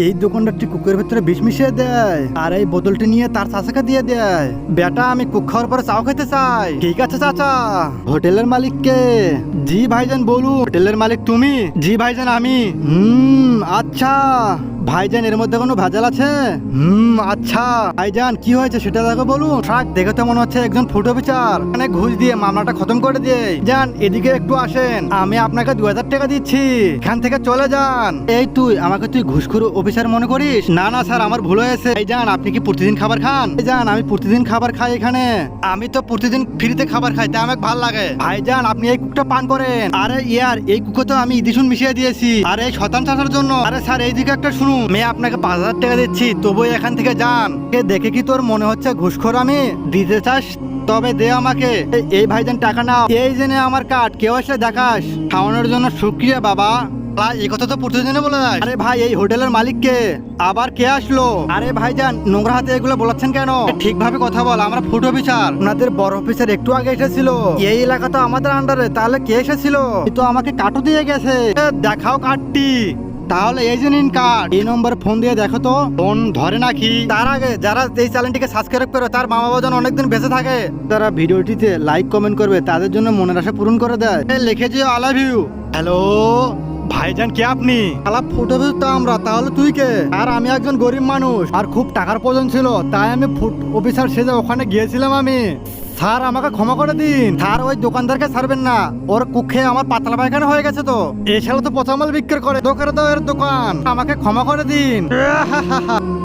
এই দোকানদারটি কুকের ভেতরে বিষ মিশিয়ে দেয় আর এই বোতলটি নিয়ে তার চাচাকে দিয়ে দেয়। বেটা আমি কুক খাওয়ার পরে চাও খেতে চাই। ঠিক আছে চাচা। হোটেলের মালিক কে? জি ভাইজান বলুন। হোটেলের মালিক তুমি? জি ভাইজান আমি। আচ্ছা ভাইজান, এর মধ্যে কোনো ভেজাল আছে? আচ্ছা ভাইজান, কি হয়েছে সেটা দেখো বলুন। ট্রাক দেখে তো মনে হচ্ছে একজন ফুটো বিচার, এখানে ঘুষ দিয়ে মামলাটা খতম করে দিয়ে যান। এদিকে একটু আসেন, আমি আপনাকে 2000 টাকা দিচ্ছি, এখান থেকে চলে যান। এই আমাকে তুই ঘুষখোর অফিসার মনে করিস? না না স্যার, আমার ভুল হয়েছে। ভাইজান আপনি কি প্রতিদিন খাবার খান? ভাইজান আমি প্রতিদিন খাবার খাই এখানে। আমি তো প্রতিদিন ফ্রিতে খাবার খাই, তাই আমাকে ভালো লাগে। ভাইজান আপনি এই কুকটা পান করেন। আরে ইয়ার, এই কুকে তো আমি ইদিশুন মিশিয়ে দিয়েছি। আরে এই শতান চাষার জন্য। আরে স্যার এইদিকে একটা শুনুন, আমি আপনাকে 5000 টাকা দিচ্ছি, তবুও এখান থেকে যান। দেখে কি তোর মনে হচ্ছে ঘুষখোর আমি? দিতে চাস তবে দে আমাকে। এই ভাইজান টাকা নাও, এই জেনে আমার কার্ড, কেউ আসলে দেখাস। খাওয়ানোর জন্য শুক্রিয়া বাবা। এই কথা তো প্রতিদিনে বলে যায়। আরে ভাই এই হোটেলের মালিক কে? আবার কে আসলো? আরে ভাইজান নোংরা হাতে এগুলো বলাচ্ছেন কেন? ঠিকভাবে কথা বল, আমরা ফুড অফিসার। আপনাদের বড় অফিসার একটু আগে এসেছিল। এই এলাকা তো আমাদের আন্ডারে, তাহলে কে এসেছিল? তো আমাকে কাটু দিয়ে গেছে। দেখাও কার্ডটি। তাহলে এই যে নিন কার্ড, এই নম্বরে ফোন দিয়ে দেখো তো ফোন ধরে নাকি। তার আগে যারা এই চ্যানেলটিকে সাবস্ক্রাইব করে তার মা বাবা যেন অনেকদিন বেঁচে থাকে, তারা ভিডিওটিতে লাইক কমেন্ট করবে, তাদের জন্য মনের আশা পূরণ করে দেয়। লিখেছি আই লাভ ইউ। হ্যালো ভাইজান, কে আপনি? আলাপ ফুটে তো আমরা, তাহলে তুই কে? আর আমি একজন গরিব মানুষ, আর খুব টাকার প্রয়োজন ছিল, তাই আমি ফুড অফিসার সেজে ওখানে গিয়েছিলাম। আমি স্যার আমাকে ক্ষমা করে দিন। স্যার ওই দোকানদারকে ছাড়বেন না, ওর কুক্ষে আমার পাতলা পায়খানা হয়ে গেছে। তো এ শালা তো পচামাল বিক্রি করে, দোকানে তো এর দোকান, আমাকে ক্ষমা করে দিন।